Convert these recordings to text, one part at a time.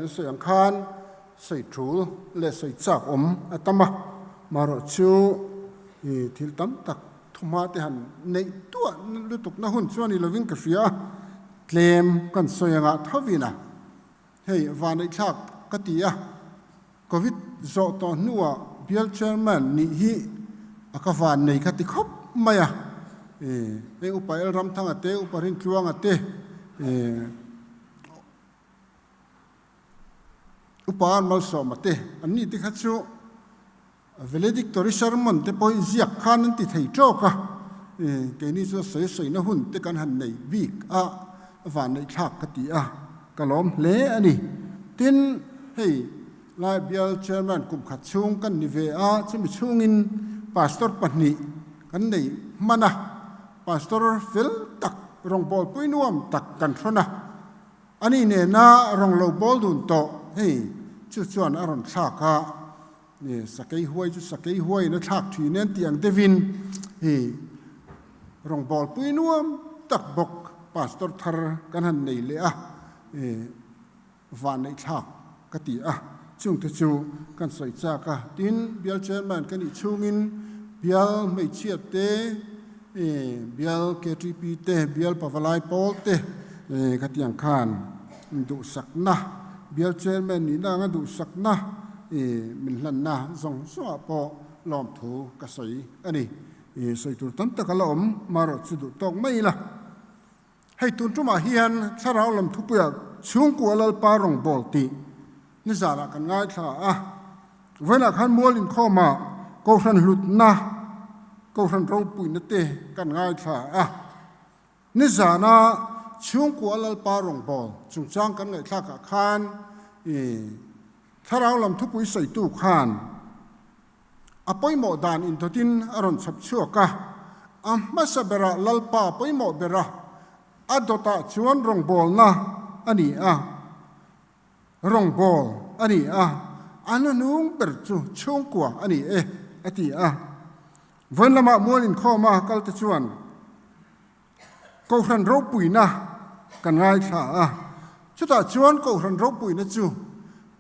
soi ang khan soi thul le soi chak atama maro chu thil tam tak thuma te han nei tua lutuk na hun chuan I loving ka ria claim kan soyanga thovina hei vanai thak katia covid zo to nuwa bial chairman ni hi akavan nei khati khop maya upai ram thang ate uparin tluang ate upan mal so mate anni ti khachu valedictory sermon te poi ziak khan ti thei troka ke ni so sei na hun te kan han nei week van nei thak kati kalom le ani tin hei lai bial chairman kum khat chung kan ni ve chumi chungin pastor pani kan nei mana pastor phil tak rong bol puinuam tak kan thona ani ne na rong lo bol dun to hei chu chuan aron thaka ni sakai huai na thak thi nen tiang devin hei rong bol puinuam tak bok pastor thar kan han nei le van nei thak kati chung te chu kan soi cha ka tin bial chairman kan I chungin bial mei chiat te bial KTP te bial pavalai pol te katiang khan du sakna bial chairman ni na nga du sakna min hlan na zong so po lom thu ka soi ani soi tur tam ta kalom maro chu du tok mai la hei tun tuma hian tharau lam thu puya chung ku alal pa rong bol ti ni zara kan ngai thla vena khan molin khoma ko ran lut na ko ran ro pui na te kan ngai thla ni zana chung ku alal pa rong bol chung chang kan ngai thla ka khan tharau lam thu pui sai tu khan apoi mo dan in totin aron chap chuaka masabera lalpa poi mo bera adota chuan rong bol na ani rong bol ani ananung berchu chungkwa ani ati von lama molin khoma kalta chuan ko ran ro puina kan ngai tha chuta chuan ko ran ro puina chu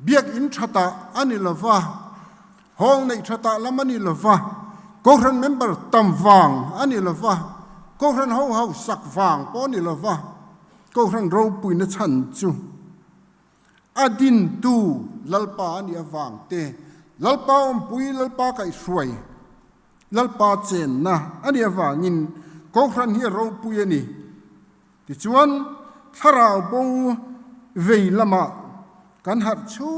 biak in thata ani lova hong nei thata lamani lova ko ran member tam wang ani lova ko ran ho sak wang poni lova ko ran ro puina chan chu adin tu lalpa ni awang te lalpa pui lalpa kai suai lalpa chen na ani awangin ko ran hi ro pui ani ti chuan tharau bo vei lama kan har chu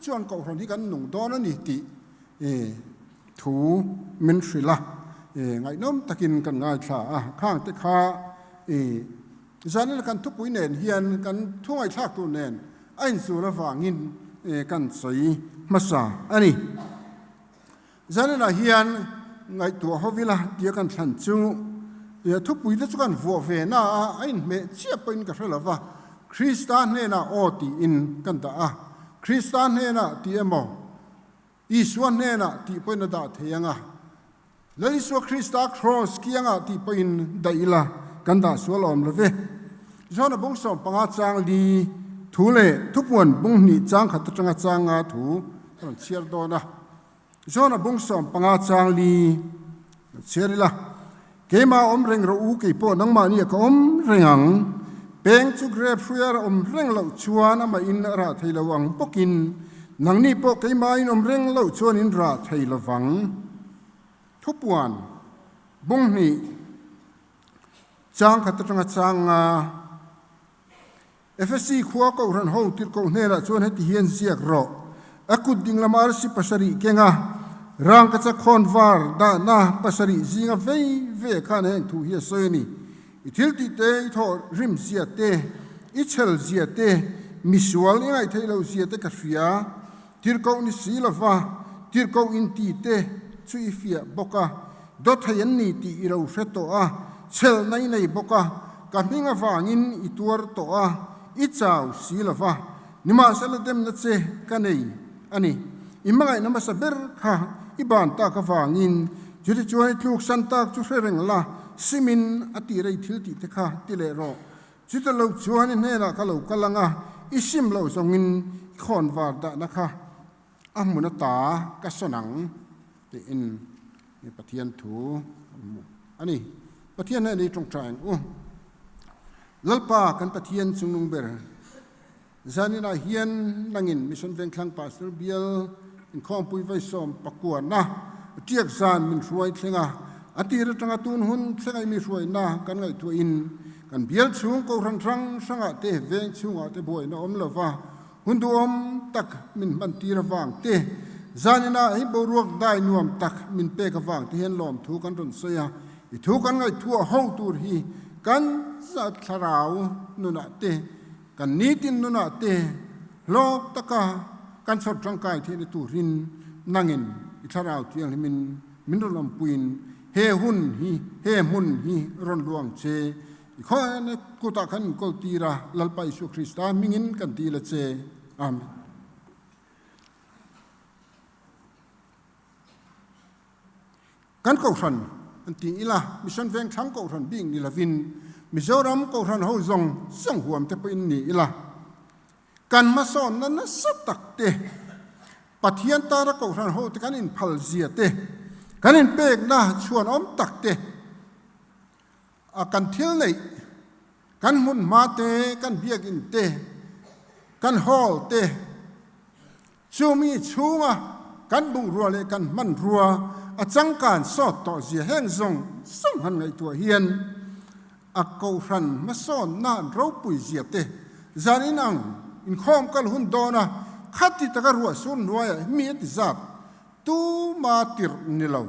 chuan ko ran hi kan nung don ani ti thu min srila ngai nom takin kan ngai tha khang te kha zanin kan thu pui nen hian kan thungai thak tu nen ain su la wangin kan sei masa ani zanana hian ngai tu hovila dia kan than chu ya thu pui le chu kan vo ve na ain me chia pain ka hrelawa Christian ne na oti in kan ta Christian ne na ti emo Iswan ne na ti pain da theyanga laliswa Christa cross kianga ti pain daila kan da sualom leve zona bong som panga chang li thu le thupuan bung ni chang khat tanga changa thu ron chiar do na zona bung som panga chang li cherila kema omreng ro u ke po nang ma ni ka om rengang peng chu grep fuar reng lo chuan ama in ra theilawang pokin nang ni po kema in reng lo chuan in ra theilawang thupuan bung ni chang khat tanga changa FSC khuwa ko ran ho tir ko nera chuan heti hian ziak ro akut ding lamar si pasari kenga rang ka cha khon var da na pasari zinga ve khan heng thu hi soini ithil ti te tho rim zia te ichel zia te misual ngai thailo zia te ka fia tir ko ni silava tir ko in ti te chui fia boka dot hayan ni ti iro feto chel nei boka ka minga wangin ituar to ichau silava nima saladem na che kanei ani imangai nama saber kha iban ta ka wangin juri chuai tluk santa chu fereng la simin ati rei thil ti te kha tile ro chitalo chuan ne la ka lo kalanga isim lo songin ขอนวาดนะคะมุนตากสนังที่อินนี่ปะเทียนถูอันนี้ปะเทียนนี่ตรงใจลัลปากันปะเทียนจุงนุงเบอร์จานินาเฮียนนังอินมิชันเวงคลังปาสเตอร์เบียลอินคอมปุยไวซอมปะกวนนะเทียกจานมินช่วยเชงอาตีระจังตุนหุนเชงไอมีช่วยนะกันไงตัวอินกันเบียลชุงก็รังรังสังอาเตเวงชุงอาเตบวยนะอมละว่าหุ่นดูอมตักมินมันตีระวังเตจานินาให้บรวกได้นวมตักมินเปกวังที่เห็นลมถูกันรนเสียถูกันไงทั่วห้องตูรีกันสัตราวนุนาเตกันนิตินนุนาเตโลกตะกากันสดร่างกายที่ในตูรินนั่งอินอิสราวที่ยังมินรลำปุยนเฮหุนฮีเฮมุนฮีรอนลวงเชข้อนี้กุตาขันกอลตีระลัลปาอิสุคริสตามิงินกันตีละเชอาเมนกันกอรันอันที่อีละมิชันเวงทั้งกอรันบิ่งนี่ละวินมิโซรัมกอรันเฮาซงสังหวมแต่เป็นนี่อีละกันมาสอนนั้นนะสัตักเตปะเทียนตาระกอรันเฮาแต่กันอินพัลเซียเตกันอินเปกนะชวนอมตักเตกันเที่ยวไหนกันมุนมาเตกันเบียกินเตกันฮอลเตชูมีชูมากันบุงรัวเลยกันมันรัวจังการสอดต่อเสียแห้งทรงส่งหันไงตัวเฮียนกอรันมาสอนนานเราปุยเสียเตจานินังอินคอมกัลหุนโดนะขัดติตะกรัวสุนรัวมีติจับตูมาติรนิลาว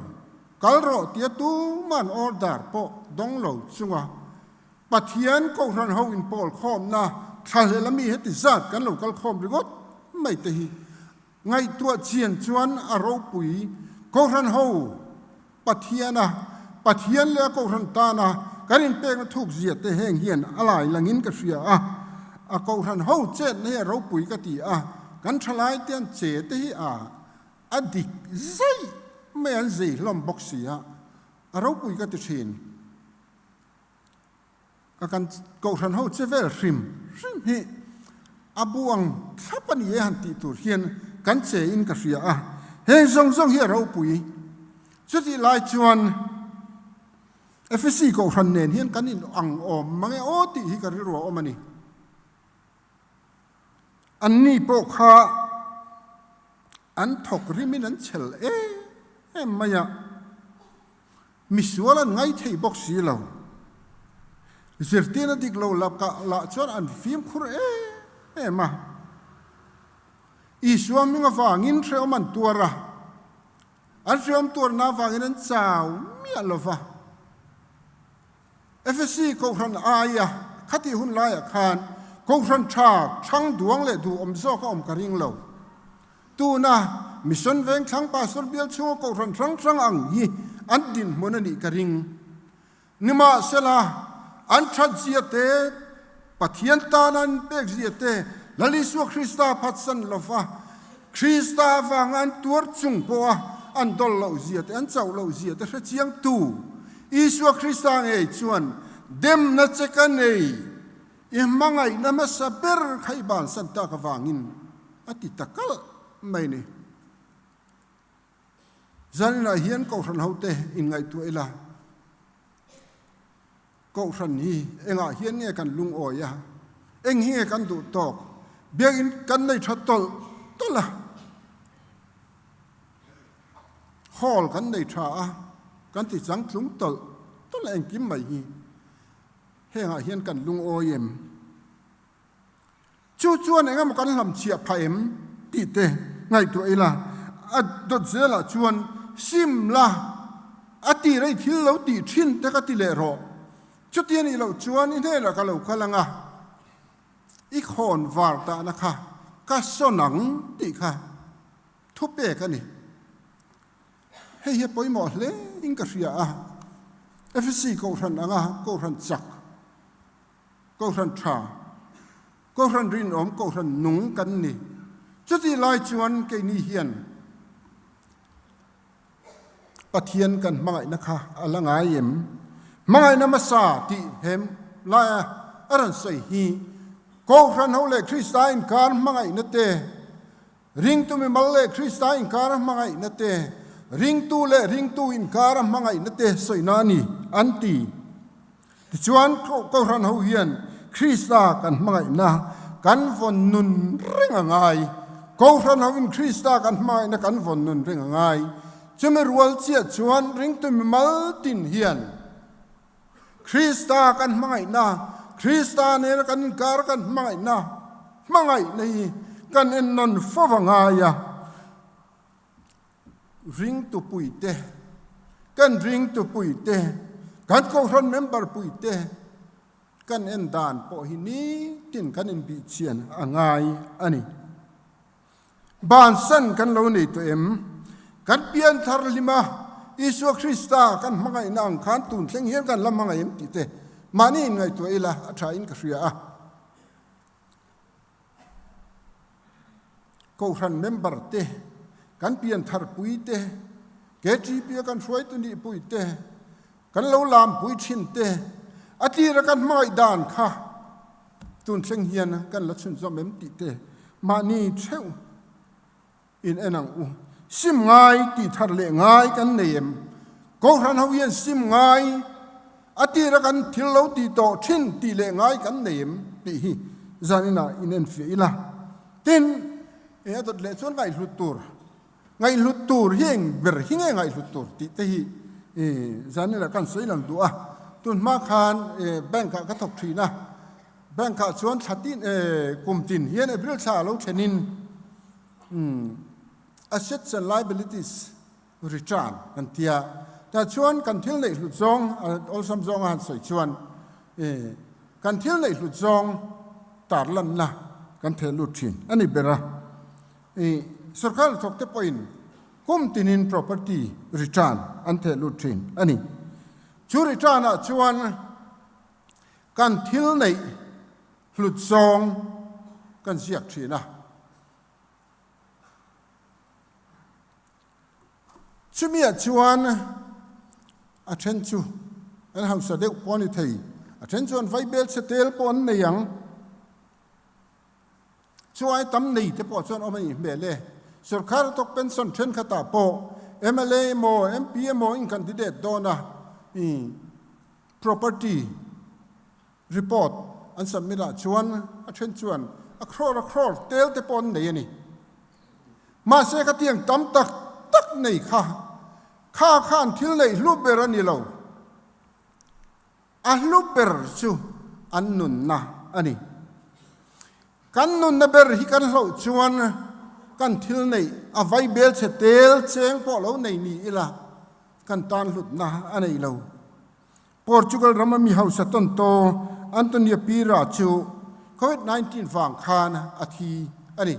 กัลโรตีตูมันออร์ดาร์ปอดงลาวสุงะปัทยันกอรันเฮาอินปอลคอมนะทะเลละมีเหติจับกันลาวกัลคอมริกอดไม่เตหีไงตัวเชียนชวนเราปุยกอรันเฮาปัทยานะปัทยันเลี้ยกอรันตานะกันอินเปกทุกเสียเตแห่งเฮียนอะไรลังอินกระเสียกอรันเฮาเจ็ดเนี่ยเราปุยกะตีกันทลายเตียนเจตที่อดิกใจไม่อันใจลมบกเสียเราปุยกะติเชนกันกอรันเฮาเจเวลริมเฮบวงทับปันเยหันติตุเฮียนกันเจอินกระเสียเฮงซงเฮียเราปุยสุดที่ลายชวนFSC ก็รันเนนเฮียนกันอินอังอมมังเอโอติฮิการิรัวอมันนี่อันนี้พวกข้าอันถกริมินันเชลไม่ยะมิสวาลันไงที่บอกสีเราเสียทีนั้นดิกเราลับกะละชวนอันฟิล์มคุรมาอีสวามิงฟังอินเทอมันตัวระอันเชื่อมตัวน้าฟังอินเจ้ามีอะไรฟ้าFSC ก็รันอายะขัดหุ่นลายคานก็รันชาช่างดวงเลยดูอมโซก็อมกระริงเราตูน่ะมิชันเวงช่างปาสเบียลชัวก็รันช่างอังฮีอันดินมันนี่กระริงนิมาเสลาอันชัดเสียเตปัทยันตานันเป็กเสียเตลลิสุคริสตาพัดสันลฟ้าคริสตาฟังอันตัวจุงปัวอันดอลเราเสียเตอันเจ้าเราเสียเตเสียงตูอิสวาคริสต์เอชวนเดมนัชกันเออิมังไงนามสเปรใครบ้านสันตากฟังินอติตะกัลไม่เนี่ยจานินาเฮียนก็รันเฮาเตอินไงตัวเอล่ะก็รันฮีเองเฮียนเนี่ยกันลุงโอยะเองเฮียกันดูตอกเบียกินกันในชัดตลละฮอลกันในชากันที่สังลุงตลเองกิมไม่ฮีเฮงเฮียนกันลุงโอเยมชวนเองมันกันลำเชียพายมตีเตไงตัวเอล่ะดดเซล่ะชวนซิมล่ะตีไรที่เราตีชินแต่ก็ตีเลรอจุดนี้เราชวนนี่เนี่ยเราก็เรากำลังอีกคนวาร์ตานะคะก็สนังตีค่ะทุบเปกันนี่ให้เฮียปอยหมดเลยอิงกระเสียFSC ก็รันก็รันจักก็รันชาก็รันรินอมก็รันนุ่งกันนี่จุดที่ลายชวนเกนี่เฮียนปะเทียนกันมาไงนะคะอะไรไงเอ็มมาไงน้ำมาซาติเห็มลายอะไรใส่ฮีก็รันเขาเลยคริสต์ไนการมาไงนั่นเต ring tu mi mal le Krista in kara mangai na te ring tu le ring tu in kara mangai na te soina ni anti ti chuan ko ran ho hian Krista kan mangai na kan von nun ring angai ko ran ho in Krista kan mangai na kan von nun ring angai chumi rual chia chuan ring tu mi mal tin hian Krista kan mangai na Krista ne kan kar kan mangai na mangai nei kan en non fovangaya ring tu puite kan ring tu puite kan ko ron member puite kan en dan po hini tin kan en bi chian angai ani ban san kan lo nei to em kan pian thar lima Isu Krista kan mangai na ang khan tun thleng hian kan lam mangai em ti te mani ngai to ila atha in ka ria a ko ran member te kan pian thar pui te ke chi pia kan hruai tu ni pui te kan lo lam pui thin te ati ra kan mai dan kha tun thleng hian kan la chun zom em ti te mani theu in enang u sim ngai ti thar le ngai kan neem ko ran ho hian sim ngai ati ra kan thil lo ti to thin ti le ngai kan neem ti hi zanina inen fi ila tin e dot le chon ngai hlut tur hing ber hinge ngai hlut tur ti te hi zanina kan soilam du a tun ma khan bank ka thok thina bank ka chuan thatin kumtin hian april tha lo thenin assets and liabilities return kan tia ta chuan kan thil nei hlut zong ol sam zong han soi chuan kan thil nei hlut zong tar lan na kan the lut thin ani bera sarkar thok te point kum tinin property return an the lut thin ani chu return a chuan kan thil nei hlut zong kan siak thina chumia chuan a then chu an hausa de poni thei a then chuan vai bel setel pon nei yang chuai tam nei te po chuan omai mele sarkar tok pension then khata po MLA mo MP mo in candidate dona property report an submita chuan a then chuan a crore tel te pon nei ani ma se ka tiang tam tak nei kha khan thil nei hluber ani lo a hluber chu an nun na ani kan nun na ber hi kan lo chuan kan thil nei a vai bel che tel cheng po lo nei ni ila kan tan hlut na anei lo Portugal ramami house ton to Antonio Pira chu COVID-19 wang khan athi ani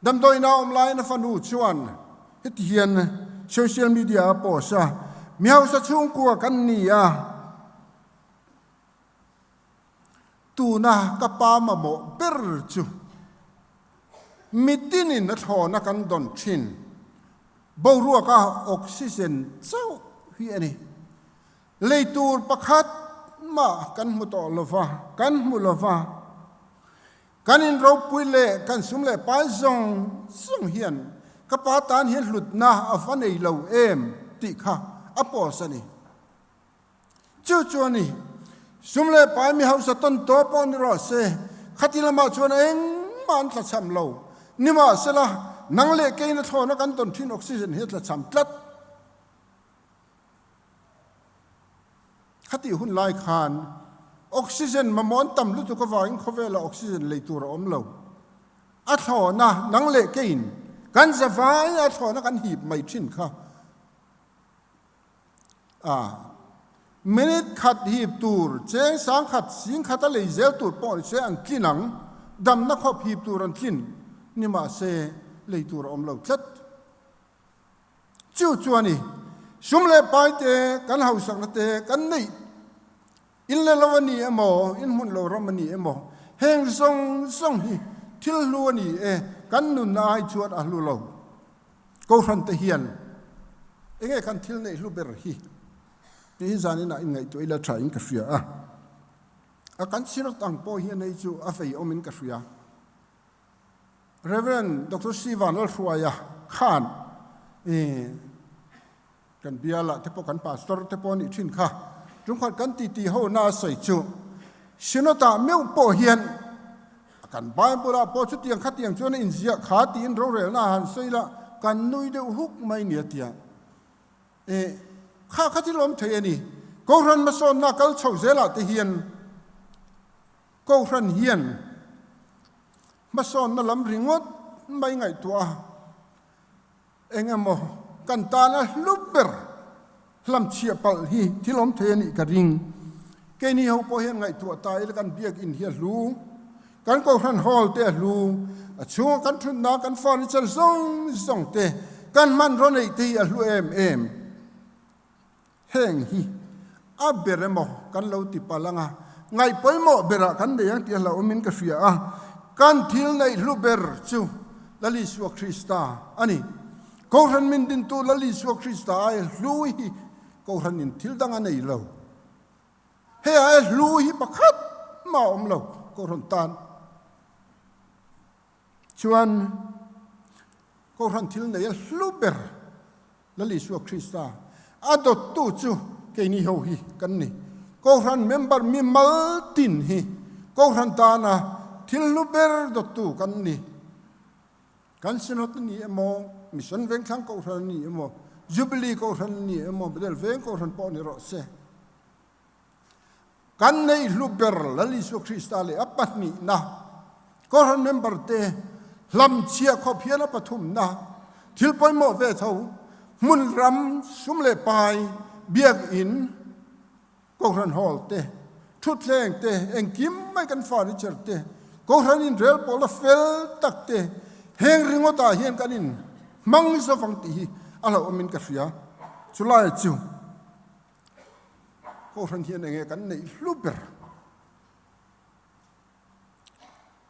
damdoi na online fanu chuan hian social media posa miao sa chung ku kan ni a tu na ka pa ma mo ber chu mitinin na thona kan don thin bo ruwa ka oxygen chau hi ani leitur pakhat ma kan mu to lova kan mu lova kan in ro puile kan sum le pa zong hian kapatan hian hlut na afanei lo em ti kha aposani chu ni sumle pai mi hausa ton to pon ro se khatila ma chuan eng man tla cham lo nima sela nangle ke na thona kan ton thin oxygen he tla cham tlat khati hun lai khan oxygen ma mon tam lu tu ka wain khovela oxygen leitur om lo a thona nangle ke in kan zavai a thona kan hip mai thin kha minute khat hip tur cheng sang khat sing khata le zel tur por se an tlinang dam na khop hip tur an tlin ni ma se le tur om lo tlat chu chuani sumle pai te kan hausak na te kan nei in le lawani emo in mun lo romani emo heng song hi thil luani kan nun na ai chuat a lu lo ko ran te hian enge kan thil nei lu ber hi ti zanina in ngai to ila thain ka fia a kan sino tang po hian nei chu a fei omin ka fia Reverend Dr. Sivan Alfuaya Khanกันเบียละที่พวกกันปาสตอร์ที่พวกนี้ทิ้งค่ะจุงขัดกันตีๆเขาหน้าใส่จุชินตาเมื่อปอเฮียนกันไปบุระปอชุดเตียงขัดเตียงจนอินเสียขาตีนเราเร็วหน้าหันใส่ละกันนุยเดือฮุกไม่เนียเตียข้าขัดที่ล้มเทียนี่ก็รันมาสอนนักกัลชาวเซลาที่เฮียนก็รันเฮียนมาสอนมาลำริงวดไม่ไงตัวเองมอกันตานะลุบเบอร์ลำเชียปัลฮีที่ล้มเทียนี่กระริงแกนี่เขาพอเห็นไงตัวตายแล้วกันเบียกอินเฮียรู้กันก็รันฮอลเตะรู้ช่วงกันทุนนากันฟาริเชลซงเตะกันมันรอนไอที่รู้เอ็มแห้งฮีอับเบรมอกันเราติปาลังะไงไปหมอเบระกันเดียงที่เราอมินกษีอ่ะกันทิลในลูเบอร์จูลลิสวคริสตาอันนี้ก็รันมินดินตูลลิสวคริสตาไอ้ลุยก็รันนินทิลดังอันนี้เราเฮ้ยลุยปักขัดมาอมเราก็รันตานชวนก็รันทิลในลูเบอร์ลลิสวคริสตาอัดตูจูแค่นี้เขาฮีกันนี่ก็รันเมมเบอร์มีมัลตินฮีก็รันตานะทิลลูเบอร์ดตูกันนี่กันสนุกนี่เอโมมิชันเวงครั้งก็รันนี่เอโมจูบิลีก็รันนี่เอโมเบลเวงก็รันปอนี่รอเซกันในลูเบอร์ลลิสุคริสตัลอัปปัตนี่นะก็รันเมมเบอร์เตลำเชียขบเพียนปฐุมนะทิลไปโมเวทเอามุนรำสุมเลปายเบียกอินก็รันฮอลเตทุดแรงเตเอ็งกิมไม่กันฟาริเชอร์เตก็รันอินเรลปอลเฟลตักเตเฮงริงวตาเฮียนกันอินมังสฟังตีอะไรอมินกัฟยาสุลายจูก็รันเฮียนเองกันในลูเบอร์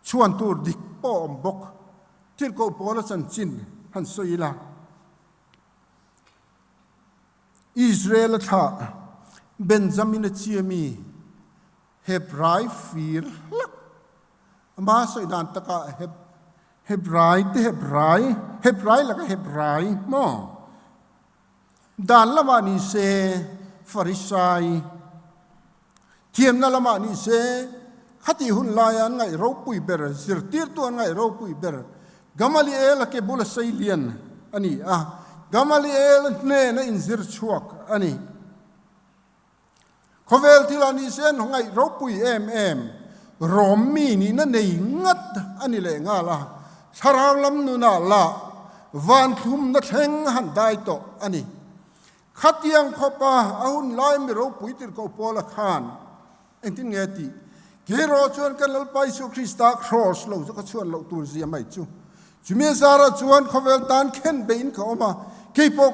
ชวนตูดิกป้อมบกที่ก็ปอลสันจินฮันสอยลาอิสราเอลท่าเบนจามินเชียมีเฮบรายฟีร์ลักมาสอยดานตะกะเฮบรายที่เฮบรายแล้วก็เฮบรายมอดานละมานิเซฟาริสัยเทียมนั่นละมานิเซขัดหุ่นลายันไงเราปุยเบอร์สิรตีร์ตัวไงเราปุยเบอร์กามาลีเอลก็บุลไซเลียนอันนี้กามาลีเอลเนี่ยอินซิร์ชวกอันนี้ขเวลที่ลานิเซนของไงเราปุยเอ็มโรมมีนี่นั่นเองงัดอันนี้เลยง่าละชาราลำนุนาละวันคุมนัดแห่งหันได้โตอันนี้ขัดยังขบะอาหุ่นลายมีเราปุยติดกับพอละขานเอ็งที่เงตีเกโรชวนกันลไปสู่คริสต์ครอสเราจะก็ชวนเราตัวเสียไม่จู่จุเมซาระชวนขเวลตานเข็นเบนเขาออกมาเกี่ยปก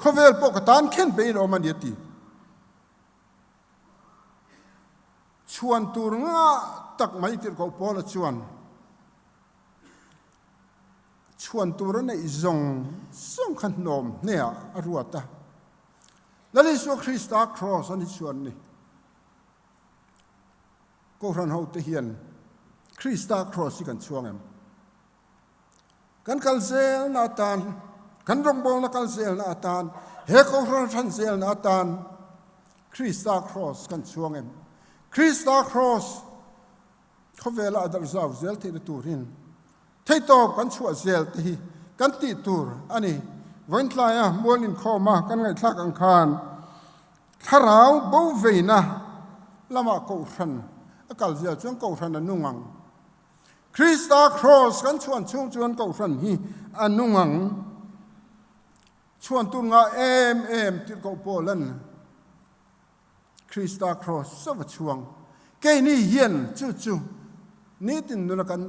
ขเวลปกตานเข็นเบนออกมาเดียตีชวนตัวงาตักไม่ติดกับพอละชวนตัวในส่งขนมเนี่ยอรวดตาแล้วในส่วนคริสต์ครอสนี่ชวนนี่ก็รันเขาเทียนคริสต์ครอสกันช่วงกันกัลเซลนาตานกันรงบงนักกัลเซลนาตานเฮก็รันเซลนาตานคริสต์ครอสกันช่วงคริสต์ครอสเขาเวลาดัลซาวเซลที่ตูรินเที่ยวกันชัวเซลที่กันตีตูร์อันนี้วันทลายมวลินเข้ามากันไงทักอังคารถ้าเราบ่เวนะละมาเกาชันอากาศเสียจนเกาชันนุ่งคริสต์ครอสกันชวนเกาชันฮีอันนุ่งชวนตุงาเอ็มที่เกาโปลันคริสต์ครอสสวัสดิ์ช่วงแกนี่เฮียนจู่นี่ตินนุนักัน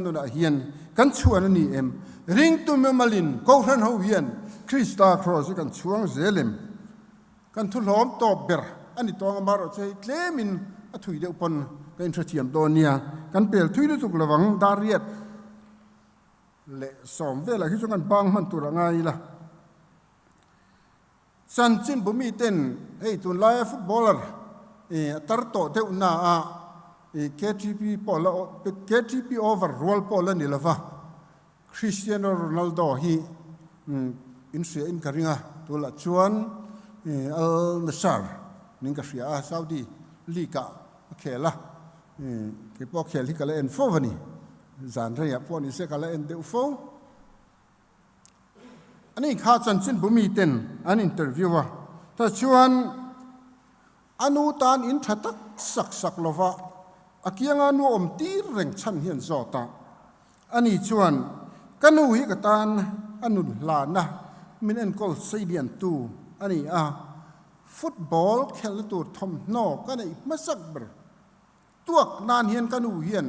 นุนักเฮียนกันชวนนี่ริงตุเมมาลินเกาชันเฮาเฮียนคริสต์ครอสกันช่วงเซเลมกันทุลอมตอบเบอร์อันนี้ตัวมาเราใช้เคลมินถุยเดียวปนกันเทียมตัวเนี่ยกันเปลี่ยนถุยด้วยสุกระวังดาเรียดเละสอมเวลาที่ช่วงกันบางมันตัวไงล่ะสันจินบุมีเต้นตุนไลฟ์ฟุตบอลเลอร์ตัดโตเทวนา KTP Paul KTP over role Paul ni lava Cristiano Ronaldo hi in sia in karinga tola chuan Al Nassr ninga sia Saudi liga khela ke po khel hi kala en fovani zan ria po ni se kala en de fo ani kha chan chin bumi ten an interviewer ta chuan anu tan in thatak sak lova akianga nu om tir reng chan hian zota ani chuan kanu hi katan anu la na min en kol seidian tu ani football khel tur thom no kanai masak ber tuak nan hian kanu hian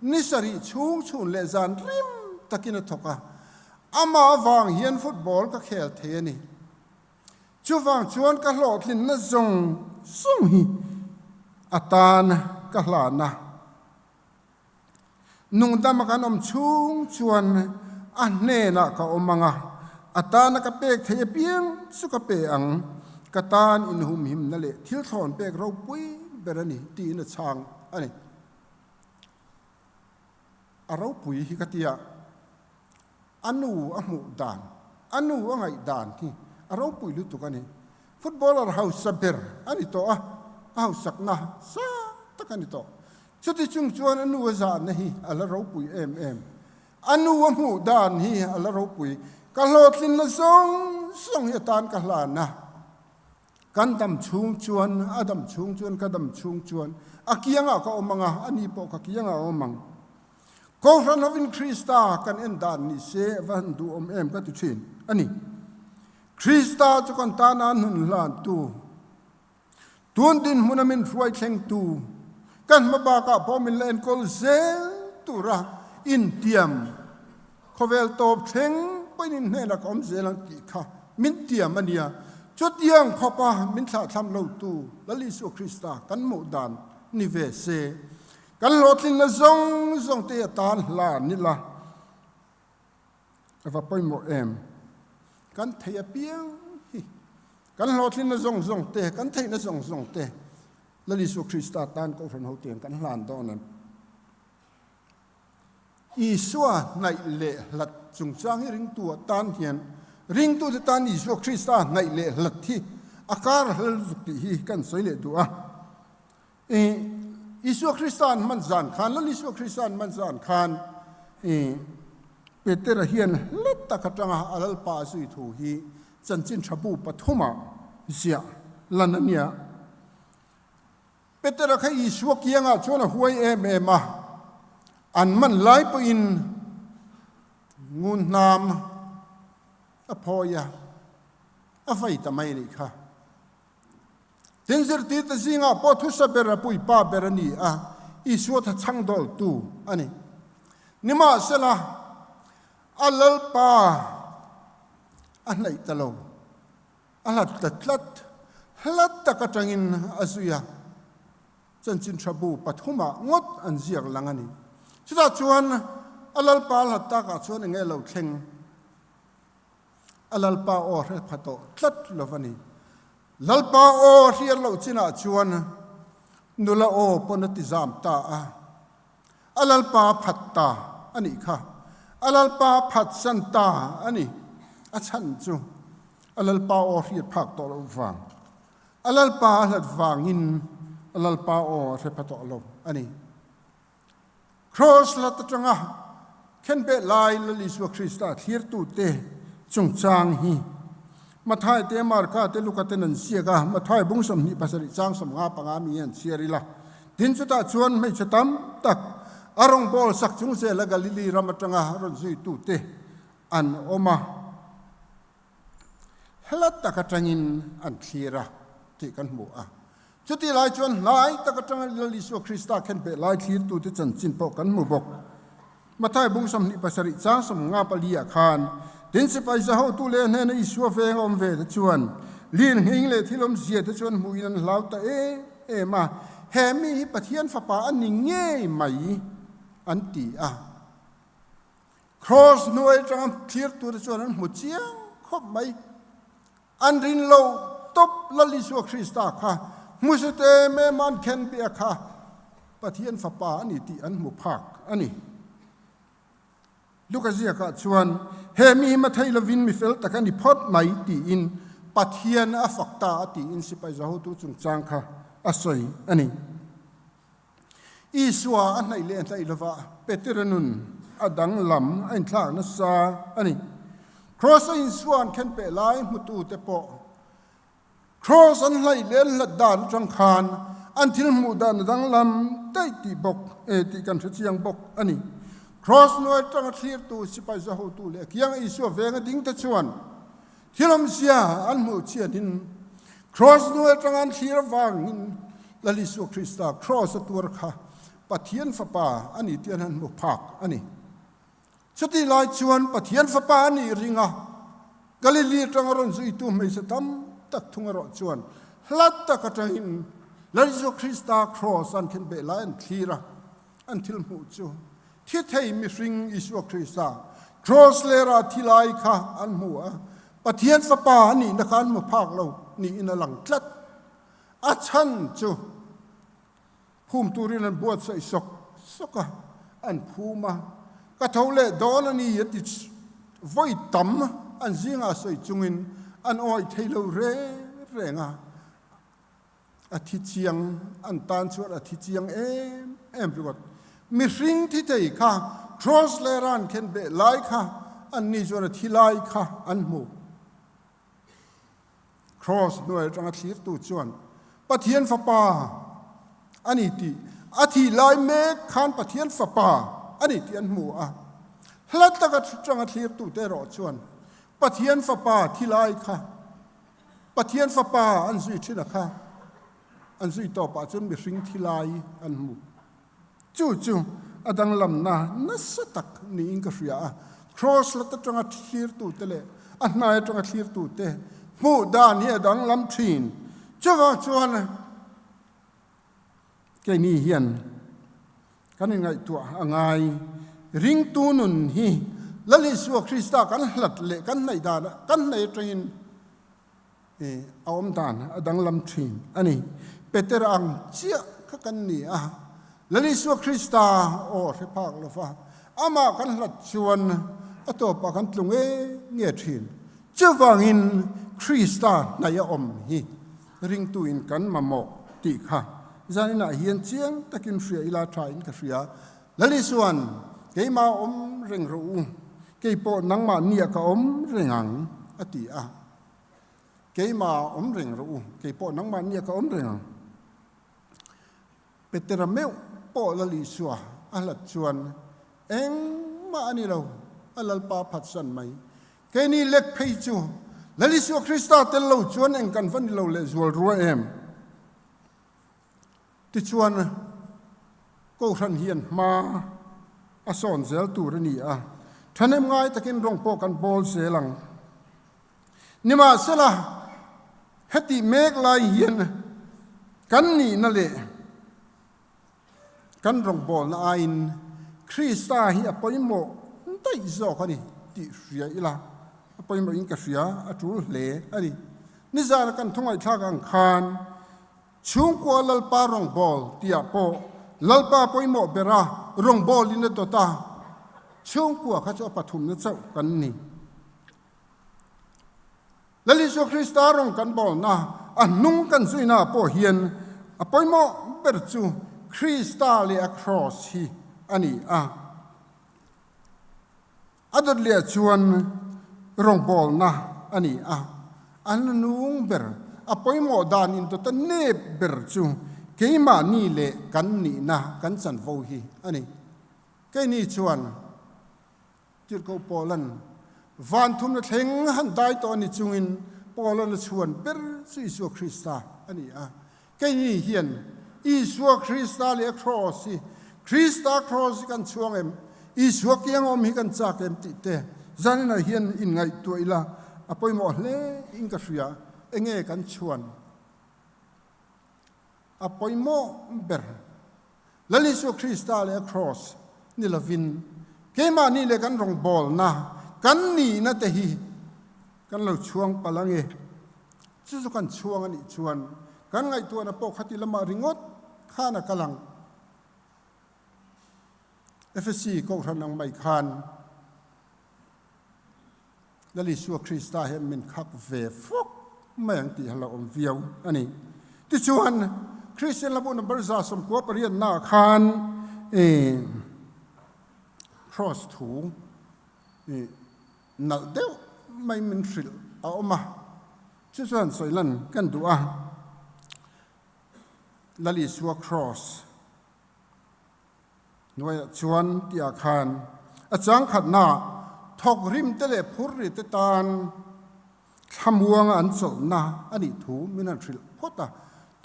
nisari chung le zan rim takina thoka ama wang hian football ka khel the ni chuwang chuan ka hlotlin na zong sung hi atan ka hlana nung dam kan om chung chuan ne na ka omanga atana ka pek the piang su ka pe ang katan in hum him na le thil thon pek ro pui berani ti na chang ani aro pui hi katia anu amu dan anu angai dan thi aro pui lu tu kani footballer house saber ani to house sakna sa takani to chuti chung chuan anu za na hi ala ro pui em anu amu dan hi ala ro pui ka hlotlin na song hi tan ka hlana kan dam chung chuan adam chung chuan ka dam chung chuan akianga ka omanga ani po ka kianga omang ko ran havin Krista kan en dan ni se van du em ka tu chin ani Krista chu kan ta na nun lan tu tun din munamin ruai thleng tu kan maba ka pomin len kol zel tu ra in tiam khovel top thleng poinin ne la kom zelang ti kha min tiam ania chutiang khopa min tha tham lo tu lali su Krista kan mu dan ni ve se kan lotlin la zong te tan la ni la ava poi mo em kan thaya piang kan lotlin la zong te kan thai na zong te lali su Krista tan ko ran ho tiang kan hlan do nan isua nai le lat chung chang ring tu tan hian ring tu te tan isu Krista nai le lat thi akar hal zukti hi kan soile du isu Kristan man zan khan lali isu Kristan man zan khan Peter hian letta katanga alal pa sui thu hi chanchin thabu pathuma zia lanania Peter kha isu kianga chona huai em an man lai po in ngun nam apoya afai tamai ni kha Tenzir ti ta zinga po thu sabera pui pa berani isu tha changdol tu ani nima sela alal pa anai talo alat tatlat halat takatangin asuya chanchin thabu pathuma ngot an ziak langani chuta chuan alal pa hatta ka chuan nge lo thleng alal pa or phato tlat lovani lalpa o rial lo china chuan nula o ponatizam ta alalpa phatta ani kha alalpa phat santa ani achan chu alalpa o riat phak to lo wang alalpa hlat wangin alalpa o rephato lo ani cross lat tanga khen be lai lali su Krista thir tu te chung chang hi mathai te marka te lukate nan siaga mathai bungsom ni pasari chang som nga panga mi an siarila din chuta chuan mai chatam tak arong bol sak chung se la galili ramatanga ron zui tu te an oma helat takatangin an thira ti kan mu chuti lai chuan lai takatanga lali su Krista khen pe lai thir tu te chan chin po kan mu bok mathai bungsom ni pasari chang som nga palia khan tin se pai za ho tu le ne na isu fe ngom ve de chuan lin hing le thilom zia de chuan muinan lauta ma he mi pathian fa pa an nge mai an ti cross noi tram clear tu de chuan an mu chiang khop mai an rin lo top la li su Krista kha musute me man khen be kha ปะเทียนฝาป่าอันนี้ที่อันหมู่ภาคอันนี้ลูกเสียก็ชวนเฮมีมาไทยละวินมิเฟลตะกันดิพอดไม่ตีอินปะเทียนอฟักตาตีอินสิไปจะหูตุจุงจางค่ะอาศัยอันนี้อีสวาอันไหนเลี้ยนไทยละวะเปเตรนุนอดังลำอันทางนัสซาอันนี้ครอสอินสวานเข็นเปลายมุตูเตปอครอสอันไหลเลี้ยนละดานจังคานอันที่มุดานดังลำได้ตีบกตีกันเสียงบกอันนี้cross น้อยจังทีร์ตูสิไปจะหูตูเล็กยังอีสัวเวงดิ้งตะชวนที่ลำเสียอันหมู่เชียดิน cross น้อยจังอันทีร์วางอินละลิสุคริสต์ cross ตัวค่ะปะเทียนฝาป่าอันนี้เทียนหันหมู่ภาคอันนี้สติลายชวนปะเทียนฝาป่าอันนี้ริงอ่ะกาลิลีจังอรุณสุยตูไม่สตัมตักทุ่งอรุณชวนลัดตะกะจังอินละลิสุคริสต์ cross อันเข็นเบลายอันทีระอันที่หมู่จูที่ไทยมิริงอิสุคริสต์ครอสเลราทิลายค่ะอันหัวปะเทียนฝาป่านี่นักการมาภาคเรานี่อินหลังคลัดอาชันจูภูมิตุรินันบวชใส่สกอันภูมากระทงเล่ดอนนี่ยติไว้ต่ำอันจิงอาศัยจุงินอันอ้อยไทยเราเร่งอาทิตย์เชียงอันตานชวดอาทิตย์เชียงเอ็มปรากฏมิริงที่ใจค่ะ cross เลรันเข็นเบลไลค่ะอันนี้จวนที่ไลค่ะอันหมู่ cross หน่วยจังทีร์ตูจวนปะเทียนฝาป่าอันนี้ที่อธิไลเมฆขันปะเทียนฝาป่าอันนี้ที่อันหมู่ลัดตะกัดจังทีร์ตูเตรอจวนปะเทียนฝาป่าที่ไลค่ะปะเทียนฝาป่าอันสุยที่นะคะอันสุยต่อป่าจนมิริงที่ไลอันหมู่จู่อดังลำนานัสตักนี่อิงกษยา cross ละตะจังทีร์ตูเตเลอันนายจังทีร์ตูเตมูดานี่อดังลำทีนจ้าจวนแกนี่เฮียนกันยังไงตัวไงริงตูนุนฮีละลิสัวคริสต์กันหลัดเละกันในดานกันในทรีนเอาอมดานอดังลำทีนอันนี้เปเตรังเจียกันนี่ละลิสัวคริสต์โอ้ที่ภาคละฟ้าอามากันหลัดชวนตัวปากันตรงเงียทีนเจ้าวังอินคริสต์นายอมฮีริงตูอินกันมาโมติค่ะจานินาเฮียนเชียงตะกินเสียอิลาทรายน์กเสียละลิส่วนเกยมาอมเร่งรูเกยโปนังมาเนียกอมเร่งังอติเกยมาอมเร่งรูเกยโปนังมาเนียกอมเร่งังเปเตระเมวโปละลิสัวอัลลัดชวนเอ็งมาอันนี้เราอัลลัลปาพัดสันไหมเกยนี่เล็กเพยจูละลิสัวคริสต์เตลเราชวนเอ็งกันฟันเราเลจวลรัวเอ็มที่ชวนก็ทันเฮียนมาอสอนเซลตูรนี่ท่านเอ็มง่ายตะกินรองโปกันบอลเซลังนี่มาเสละเฮติเมกลายเฮียนกันนี่นั่นแหละกันรองบอลนายนคริสตาฮีอปอยโมได้จอกันนี่ติเสียอีละอปอยโมอินกเสียอจุลเล่อันนี้นิจากันทุ่งไอทักอังคารช่วงกว่าลลปารองบอลที่อาโปลลปาปอยโมเบรารองบอลลินตัวตาช่วงกว่าเขาจะปฐุมนั่นเจ้ากันนี่แล้วลิสุคริสต์รองกันบอลนะอันนุ่งกันสุยนาโปเฮียนอปอยโมเบรจูคริสต์เลียครอสฮีอันนี้อัดเลียชวนรองบอลนะอันนี้อันนุ่งเบรapoi mo dan in to ta ne ber chu keima ni le kan ni na kan san vo hi ani ke ni chuan tir ko polan van thum na thleng han dai to ni chungin polan chuan ber su isu krista ani ke ni hian isu krista le cross hi krista cross kan chuang em isu kiang om hi kan chak em ti te zanina hian in ngai to ila apoi mo le in ka riaเงี้ยกันชวนอปอยโมเบรและลิสุคริสต์เลครอสนี่ละวินเกมานี่เลยกันรองบอลนะกันนี่นะแต่ฮีกันเราช่วงปลังจู่ๆกันช่วงอันนี้ชวนกันไงตัวนะปกติละมาริงดข้านะกำลัง FSC ก็ทันนังไม่คันแล้วลิสัวคริสต์เห็นมันขับเวฟุกไม่ยังตีเราอมเวียวอันนี้ที่ชวนคริสเตียนระบุนบริษัทสมควรเรียนหน้าคันcross ถูนัดเดียวไม่มันฟิลเอามาที่ชวนสวยลันกันดูแล้วลิสัว cross หน่วยชวนที่อาคารอาจารย์ขัดหน้าทอกริมเตเลพุริตตานทำวงอันสนนะอันนี้ถูมินันฟิลพอตา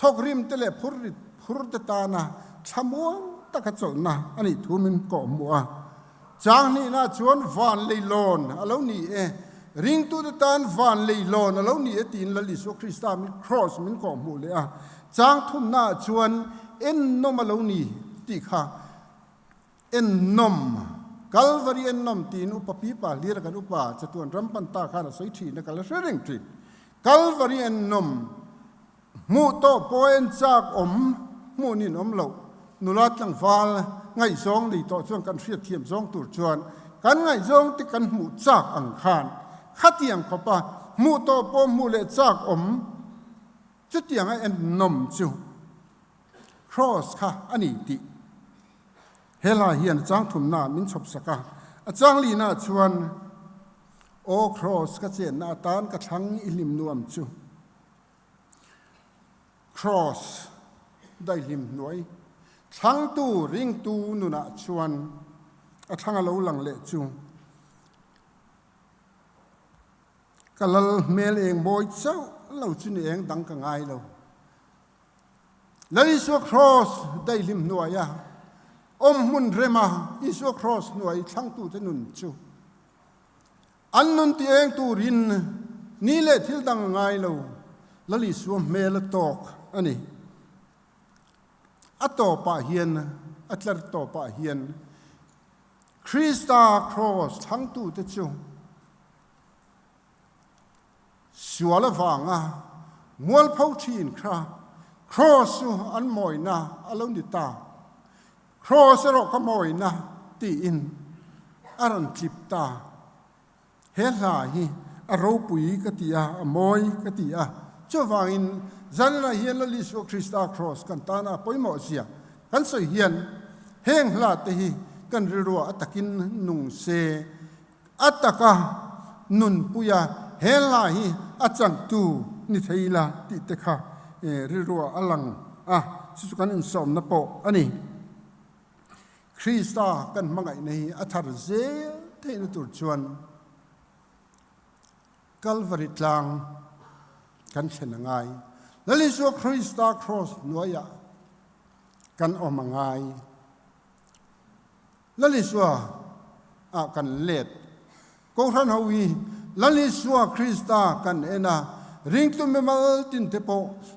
ทอกริมเตเลพุริตตานะทำวงตะกัดสนนะอันนี้ถูมินก่อมัวจางนี่นะชวนวานเลยลอนแล้วนี่ริงตุตตานวานเลยลอนแล้วนี่ตีนละลิสุคริสต์มิครอสมินก่อมัวเลยจางทุ่มหน้าชวนนมแล้วนี่ตีข้านมCalvary en nom tin upa pipa lir kan upa chatuan rampan ta khana soi thi na kal ring tri Calvary en nom mu to poen chak mu nin lo nulat lang wal ngai zong li to chuan kan hriat thiam zong tur chuan kan ngai zong ti kan mu chak ang khan khatiang khopa mu to po mu le chak chutiang en nom chu cross kha ani tiเฮลาเฮียนจางถุมนามินชบสกาจางลีนาชวนโอครอสก็เจนนาตานกระทังอิลิมนวมจูครอสได้ลิมหน่วยทั้งตูริงตูนุนาชวนทั้งเราหลังเละจูกัลเมลเองบอยเจ้าเราจุนเองดังกังไงเราแล้วอิสวครอสได้ลิมหน่วยมุนเรมาอิสวครอสหน่วยทั้งตูเทนุนจูอันนุนที่เองตูรินนี่แหละที่ดังไงเราแล้วอิสวเมลตอกอันนี้อัตโตปะเฮียนอัตเลตโตปะเฮียนคริสตาครอสทั้งตูเทจูสัวละฟังมวลเผาชีนคราครอสอันมอยนะอารมณ์ดิตาครอสรอกมอยนะตีอินอารันคลิปตาเฮลาฮีอารมณ์ปุยกติยามอยกติยาเจ้าฟังอินจันนาเฮียนละลิสวคริสตาครอสกันตานาปอยหมอเสียกันสวยเฮียนเฮงลาเตฮีกันรัวอัตกินนุงเซอัตกะนุนปุยาเฮลาฮีอาจังตูนิทัยลาติเตคะรัวอลังสุกันอินสอมนโปอันนี้คริสตากันมังไงในอัฐร์เซเทนตุรชวนกัลวาริตลังกันเช่นไงแล้วลิสวคริสตาครอสนัวยกันอมังไงแล้วลิสวกันเล็ดกองทันฮาวีแล้วลิสวคริสตากันนาริงตุเมมัลตินเตโป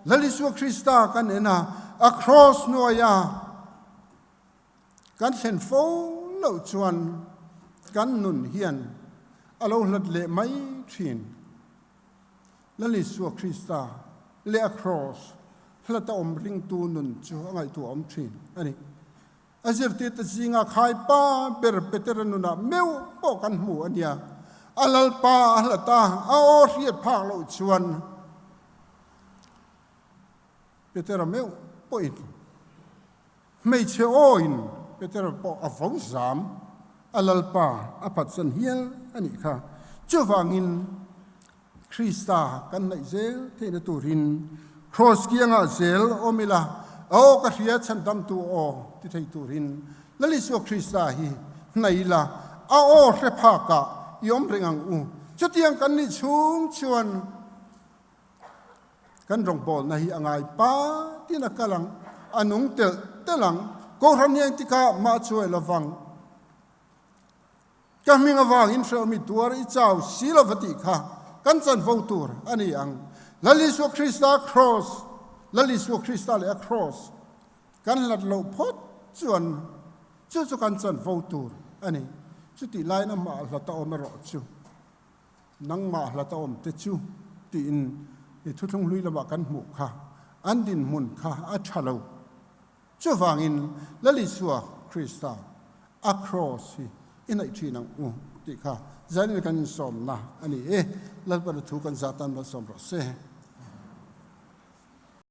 แล้วลิสวคริสตากันนาครอสนัวยกันเห็นโฟเหล่าชวนกันนุนเฮียนอารมณ์หลัดเละไม่ทิ้งและลิสวคริสตาเละครอสหลัดอมริงตูนุนจูอะไรตัวอมทิ้งอันนี้อาศัยที่ตัดสิงห์ขายป้าเปรเปเตรนุนาเมวปอกันหัวอันเดียอัลลป้าอัลตาเอาเรียดพากเหล่าชวนเปเตรเมวปอยไม่เชื่ออินเปเตอร์ปออฟงสามอัลลปาอภัสสันเฮียลอันนี้ค่ะจูฟังอินคริสตากันในเซลเทนตูรินครอสเกียงอาเซลโอมิลาโอกระเทียชันดำตัวโอที่ไทยตูรินและลิสวคริสตาฮีในละเอาโอเรพากะยอมเริงังจุดยังกันนี่ชุงชวนกันรองบอลในอ่างไงป้าที่นักกำลังอนุงเตลังก็ทำยังที่ข้ามาช่วยละฟังก็มีงาวางอินทรีมีตัวอีเจ้าศิลปติข้ากันสันฟูตัวอันนี้อังละลิสวคริสตาครอสละลิสวคริสตาเลครอสกันหลัดโลพดจวนจุกันสันฟูตัวอันนี้จุดที่ไล่น้ำมาหลัดตาอมรอจูนังมาหลัดตาอมเตจูตีนทุกทงลุยละบกันหมู่ข้าอันดินมุนข้าอัชลาวจูฟังอินละลิสวคริสตา across hi inai thi nang ti kha zanin kan som na ani lalpa thu kan zatan ma som ro se